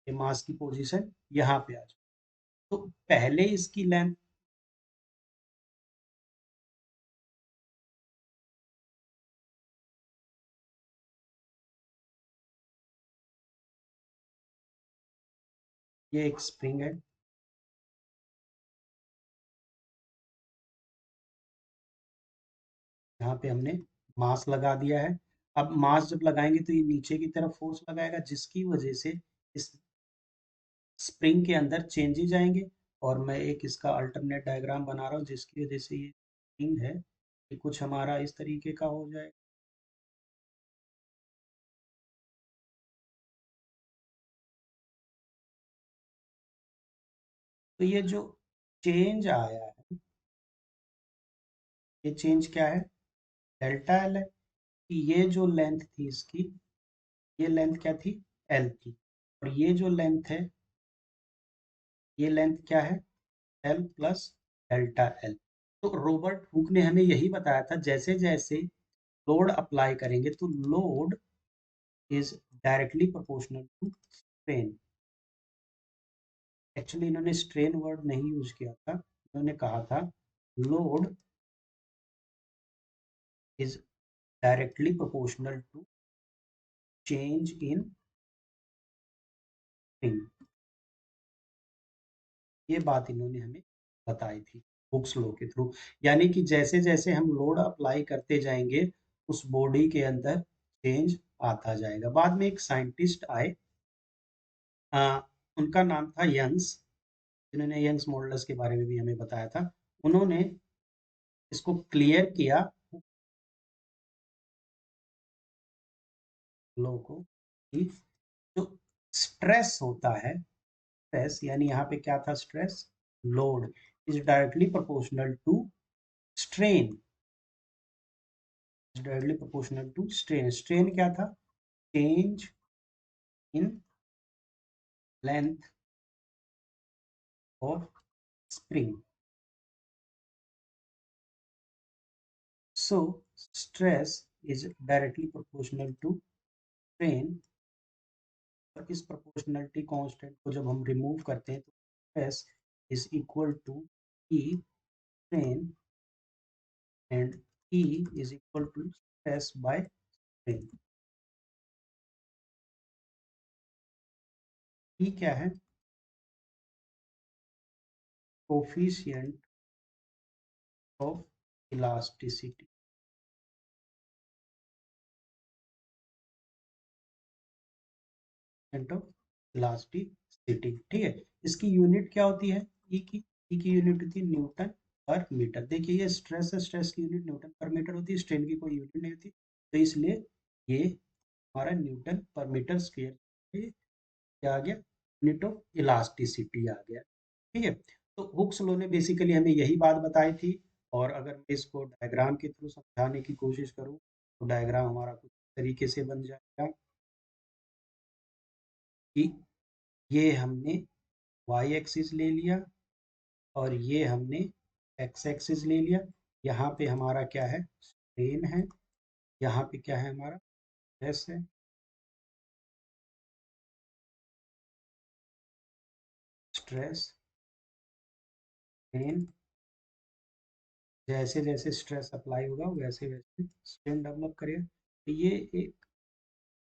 ये मास की पोजीशन यहाँ पे आ जाए। तो पहले इसकी लेंथ, ये एक स्प्रिंग है, यहाँ पे हमने मास लगा दिया है। अब मास जब लगाएंगे तो ये नीचे की तरफ फोर्स लगाएगा, जिसकी वजह से इस स्प्रिंग के अंदर चेंजेज आएंगे। और मैं एक इसका अल्टरनेट डायग्राम बना रहा हूँ, जिसकी वजह से ये स्प्रिंग है ये कुछ हमारा इस तरीके का हो जाए। तो ये जो चेंज आया है, ये चेंज क्या है, डेल्टा एल है। कि ये जो लेंथ थी इसकी, ये लेंथ क्या थी, एल थी, और ये जो लेंथ है, ये लेंथ क्या है, एल प्लस डेल्टा एल। तो रॉबर्ट हुक ने हमें यही बताया था, जैसे जैसे लोड अप्लाई करेंगे तो load is directly proportional to strain. Actually इन्होंने स्ट्रेन वर्ड नहीं यूज किया था, इन्होंने कहा था load is directly proportional to change in strain. ये बात इन्होंने हमें बताई थी हुक्स लॉ के थ्रू। यानी कि जैसे जैसे हम लोड अप्लाई करते जाएंगे उस बॉडी के अंदर चेंज आता जाएगा। बाद में एक साइंटिस्ट आए, आ, उनका नाम था यंग्स, जिन्होंने यंग्स मॉडल्स के बारे में भी हमें बताया था। उन्होंने इसको क्लियर किया लॉ को, कि जो स्ट्रेस होता है, स्ट्रेस यानी यहाँ पे क्या था, stress, load is directly proportional to strain, directly proportional to strain. Strain क्या था, change in length of spring. So stress is directly proportional to strain. और इस प्रोपोर्शनलिटी कांस्टेंट को जब हम रिमूव करते हैं तो stress is equal to E strain, and E is equal to stress by strain. E क्या है, कोफिशिएंट ऑफ इलास्टिसिटी, इलास्टिसिटी, ठीक है। इसकी यूनिट क्या होती है? ई की यूनिट होती है न्यूटन पर मीटर। देखिए ये स्ट्रेस है, स्ट्रेस की यूनिट न्यूटन पर मीटर होती है, स्ट्रेन की कोई यूनिट नहीं होती, तो इसलिए ये हमारा न्यूटन पर मीटर स्क्वायर क्या आ गया, यूनिट ऑफ इलास्टिसिटी आ गया, ठीक है। तो हुक्स लॉ ने बेसिकली हमें यही बात बताई थी, और अगर मैं इसको डायग्राम के थ्रू समझाने की कोशिश करूँ तो डायग्राम हमारा कुछ तरीके से बन जाएगा कि ये हमने वाई एक्सिस ले लिया और ये हमने एक्स एक्सिस ले लिया। यहाँ पे हमारा क्या है, स्ट्रेन है, यहाँ पे क्या है हमारा स्ट्रेस है, स्ट्रेस स्ट्रेन, जैसे जैसे स्ट्रेस अप्लाई होगा वैसे वैसे स्ट्रेन डेवलप करेगा। तो ये एक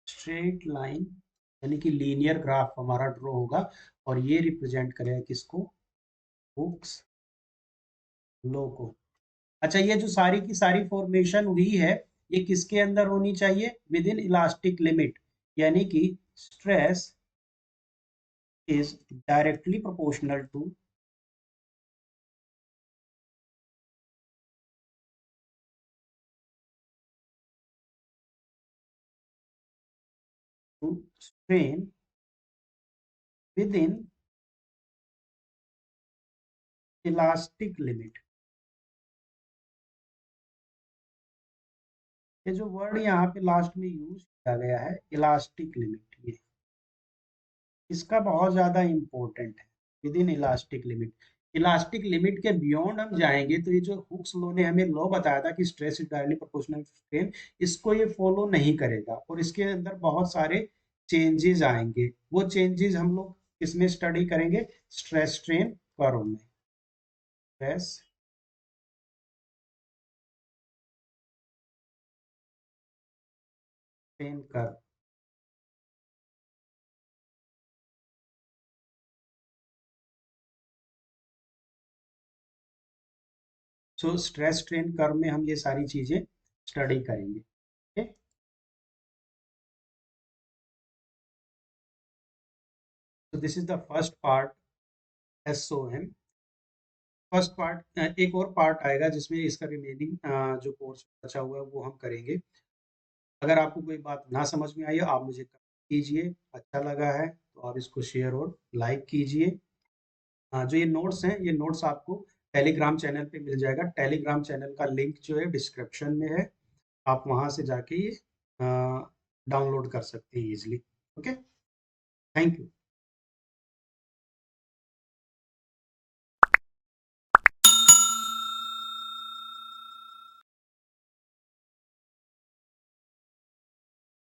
स्ट्रेट लाइन यानी कि लीनियर ग्राफ हमारा ड्रॉ होगा, और ये रिप्रेजेंट करेगा किसको, हुक्स लॉ को। अच्छा, ये जो सारी की सारी फॉर्मेशन हुई है, ये किसके अंदर होनी चाहिए, विद इन इलास्टिक लिमिट, यानी कि stress is directly proportional to strain within elastic limit. ये जो वर्ड यहाँ पे लास्ट में यूज किया गया है इलास्टिक लिमिट, ये इसका बहुत ज्यादा इंपॉर्टेंट है, with in elastic limit. Elastic limit के बियॉन्ड हम जाएंगे तो ये जो हुक्स लॉ ने हमें लॉ बताया था कि stress is directly proportional to strain, इसको ये फॉलो नहीं करेगा, और इसके अंदर बहुत सारे चेंजेस आएंगे। वो चेंजेस हम लोग किसमें स्टडी करेंगे, स्ट्रेस स्ट्रेन कर्व में। Stress strain curve. So stress strain curve में हम ये सारी चीजें स्टडी करेंगे, ठीक है। So this is the first part, SOM। First part, एक और पार्ट आएगा जिसमें इसका रिमेनिंग जो कोर्स बचा हुआ है वो हम करेंगे। अगर आपको कोई बात ना समझ में आई हो आप मुझे कमेंट कीजिए, अच्छा लगा है तो आप इसको शेयर और लाइक कीजिए। जो ये नोट्स हैं, ये नोट्स आपको टेलीग्राम चैनल पे मिल जाएगा। टेलीग्राम चैनल का लिंक जो है डिस्क्रिप्शन में है, आप वहाँ से जाके ये डाउनलोड कर सकते हैं इजीली। Okay, thank you.